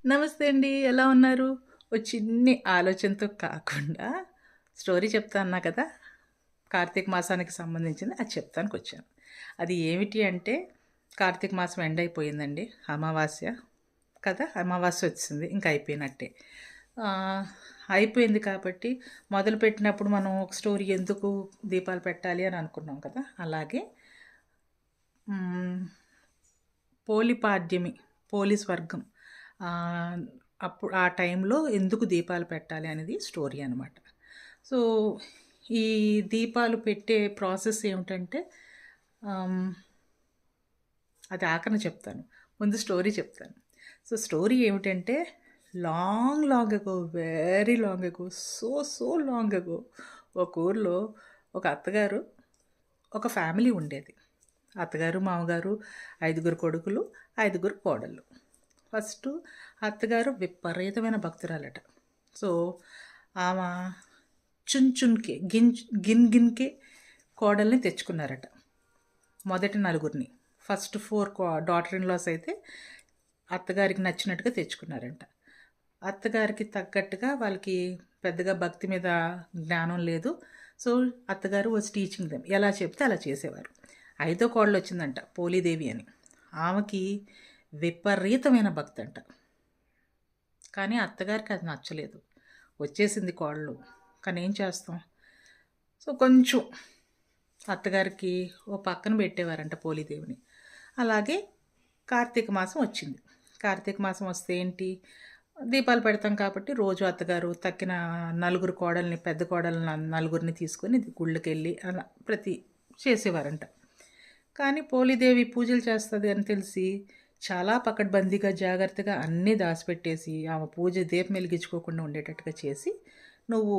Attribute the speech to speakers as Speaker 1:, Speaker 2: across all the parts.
Speaker 1: నమస్తే అండి. ఎలా ఉన్నారు? ఓ చిన్ని ఆలోచనతో కాకుండా స్టోరీ చెప్తా అన్నా కదా! కార్తీక మాసానికి సంబంధించింది అది చెప్తానికొచ్చాను. అది ఏమిటి అంటే కార్తీక మాసం ఎండ్ అయిపోయిందండి. అమావాస్య కదా! అమావాస్య వచ్చింది. ఇంక అయిపోయినట్టే. ఆహ్, అయిపోయింది కాబట్టి మొదలుపెట్టినప్పుడు మనం ఒక స్టోరీ ఎందుకు దీపాలు పెట్టాలి అని అనుకున్నాం కదా! అలాగే హ్మ్. పోలిపాడ్యమి, పోలీస్ వర్గం ఆహ్, అప్పుడు ఆ టైంలో ఎందుకు దీపాలు పెట్టాలి అనేది స్టోరీ అనమాట. సో, ఈ దీపాలు పెట్టే ప్రాసెస్ ఏమిటంటే ఆహ్, అది ఆఖరిన చెప్తాను. ముందు స్టోరీ చెప్తాను. సో, స్టోరీ ఏమిటంటే long ago, very long ago, so long ago ఒక ఊర్లో ఒక అత్తగారు, ఒక ఫ్యామిలీ ఉండేది. అత్తగారు, మామగారు, 5 కొడుకులు, 5 కోడళ్ళు. ఫస్టు అత్తగారు విపరీతమైన భక్తురాలట. సో, ఆమా చున్‌చున్‌కే, గిన్‌గిన్‌కే కోడల్ని తెచ్చుకున్నారట. మొదటి నలుగురిని. ఫస్ట్ 4 డాటర్ ఇన్ లాస్ అయితే అత్తగారికి నచ్చినట్టుగా తెచ్చుకున్నారంట. అత్తగారికి తగ్గట్టుగా వాళ్ళకి పెద్దగా భక్తి మీద జ్ఞానం లేదు. సో, అత్తగారు వాస్ టీచింగ్ దెమ్. ఎలా చెప్తే అలా చేసేవారు. ఐదో కోడలొచ్చిందంట పోలీదేవి అని. ఆమెకి విపరీతమైన భక్తంట. కానీ అత్తగారికి అది నచ్చలేదు. వచ్చేసింది కోడలు. కానీ ఏం చేస్తాం? సో, కొంచెం అత్తగారికి ఓ పక్కన పెట్టేవారంట పోలీదేవిని. అలాగే కార్తీక మాసం వచ్చింది. కార్తీక మాసం వస్తే ఏంటి? దీపాలు పెడతాం కాబట్టి రోజు అత్తగారు తక్కిన నలుగురు కోడల్ని, పెద్ద కోడల్ని నలుగురిని తీసుకొని గుళ్ళకెళ్ళి అలా చేసేవారంట. కానీ పోలీదేవి పూజలు చేస్తది అని తెలిసి చాలా పకడ్బందీగా, జాగ్రత్తగా అన్నీ దాసిపెట్టేసి, ఆమె పూజ దీపం వెలిగించుకోకుండా ఉండేటట్టుగా చేసి, "నువ్వు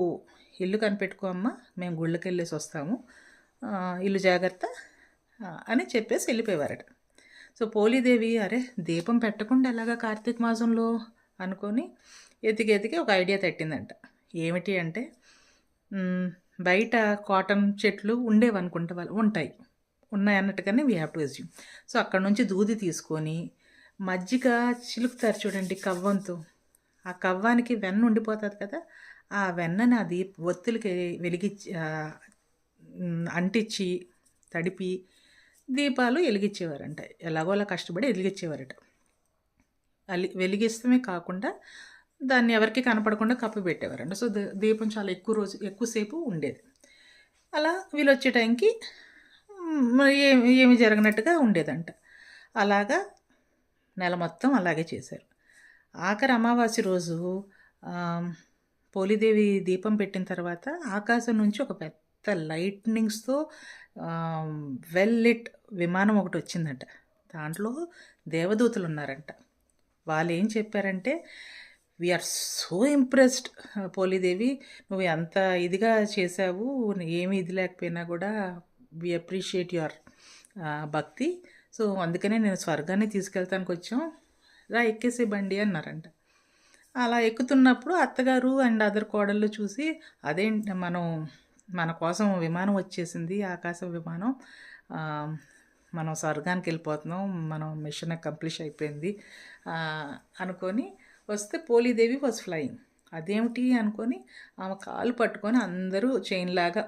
Speaker 1: ఇల్లు కనిపెట్టుకో అమ్మ, మేము గుళ్ళకెళ్ళేసి వస్తాము. ఇల్లు జాగ్రత్త" అని చెప్పేసి వెళ్ళిపోయేవారట. సో, పోలీదేవి అరే! దీపం పెట్టకుండా ఎలాగా కార్తీక మాసంలో అనుకొని ఎతికి ఒక ఐడియా తట్టిందంట. ఏమిటి అంటే బయట కాటన్ చెట్లు ఉండేవనుకుంటా వాళ్ళు ఉంటాయి. ఉన్నాయన్నట్టుగానే we have to assume. So, అక్కడి నుంచి దూది తీసుకొని మజ్జిగ చిలుకుతారు చూడండి కవ్వంతో. ఆ కవ్వానికి వెన్న ఉండిపోతది కదా! ఆ వెన్నని అది ఒత్తులకి అంటించి, తడిపి దీపాలు ఎలిగిచ్చేవారంట. ఎలాగోలా కష్టపడి ఎలిగిచ్చేవారట. వెలిగిస్తమే కాకుండా దాన్ని ఎవరికీ కనపడకుండా కప్పిపెట్టేవారంట. సో, దీపం చాలా ఎక్కువసేపు ఉండేది. అలా వీళ్ళొచ్చే టైంకి ఏమి జరగనట్టుగా ఉండేదంట. అలాగా నెల మొత్తం అలాగే చేశారు. ఆఖరి అమావాస్య రోజు పోలీదేవి దీపం పెట్టిన తర్వాత ఆకాశం నుంచి ఒక పెద్ద లైట్నింగ్స్‌తో వెల్ లిట్ విమానం ఒకటొచ్చిందంట. దాంట్లో దేవదూతలున్నారంట. వాళ్ళేం చెప్పారంటే, "వి ఆర్ సో ఇంప్రెస్డ్ పోలీదేవి. నువ్వు ఎంత ఇదిగా చేశావు. ఏమి ఇది లేకపోయినా కూడా వి అప్రిషియేట్ యువర్ భక్తి. సో, అందుకనే నేను స్వర్గాన్ని తీసుకెళ్తానికొచ్చాం. రా ఎక్కేసేయి బండి" అన్నారంట. అలా ఎక్కుతున్నప్పుడు అత్తగారు అండ్ అదర్ కోడళ్ళు చూసి, "అదేంటి మన కోసం విమానం వచ్చేసింది. ఆకాశ విమానం. ఆహ్, మనం స్వర్గానికెళ్ళిపోతున్నాం. మనం మిషన్ అకంప్లిష్ అయిపోయింది" అనుకొని వస్తే పోలీదేవి వాస్ ఫ్లయింగ్. అదేమిటి అనుకొని ఆమె కాలు పట్టుకొని అందరూ చైన్‌లాగా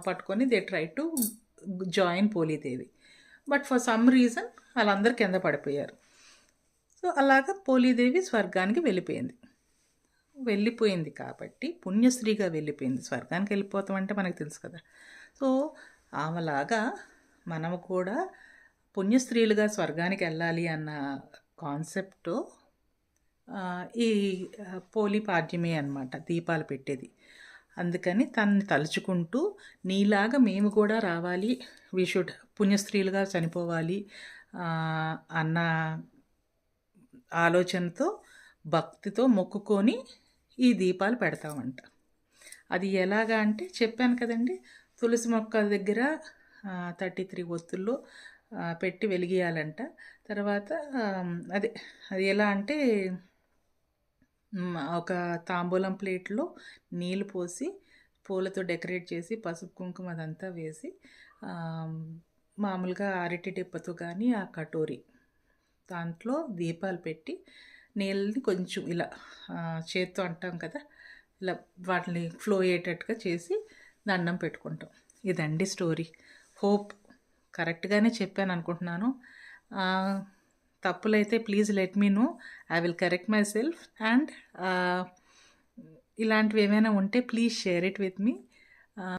Speaker 1: పట్టుకొని దే ట్రై టు జాయిన్ పోలీదేవి. బట్ ఫర్ సమ్ రీజన్ వాళ్ళందరూ కింద పడిపోయారు. సో, అలాగా పోలీదేవి స్వర్గానికి వెళ్ళిపోయింది కాబట్టి పుణ్యశ్రీగా వెళ్ళిపోయింది. స్వర్గానికి వెళ్ళిపోతాం అంటే మనకు తెలుసు కదా! సో, ఆమెలాగా మనము కూడా పుణ్యస్త్రీలుగా స్వర్గానికి వెళ్ళాలి అన్న కాన్సెప్ట్‌తో ఈ పోలిపాడ్యమి అనమాట దీపాలు పెట్టేది. అందుకని తనని తలుచుకుంటూ నీలాగా మేము కూడా రావాలి, వి షుడ్ పుణ్యస్త్రీలుగా చనిపోవాలి అన్న ఆలోచనతో, భక్తితో మొక్కుకొని ఈ దీపాలు పెడతామంట. అది ఎలాగా అంటే చెప్పాను కదండీ! తులసి మొక్క దగ్గర 33 ఒత్తుల్లో పెట్టి వెలిగియాలంట. తర్వాత అదే అది ఎలా అంటే ఒక తాంబూలం ప్లేట్‌లో నీళ్ళు పోసి, పూలతో డెకరేట్ చేసి, పసుపు, కుంకుమ అదంతా వేసి మామూలుగా అరటి డిప్పతో కానీ, ఆ కటోరి దాంట్లో దీపాలు పెట్టి నీళ్ళని కొంచెం ఇలా చేత్తో అంటాం కదా, ఇలా వాటిని ఫ్లో అయ్యేటట్టుగా చేసి దండం పెట్టుకుంటాం. ఇదండి స్టోరీ. హోప్ కరెక్ట్గానే చెప్పాను అనుకుంటున్నాను. తప్పులైతే please let me know, I will correct myself. And ఇలాంటివి ఏమైనా ఉంటే please share it with me.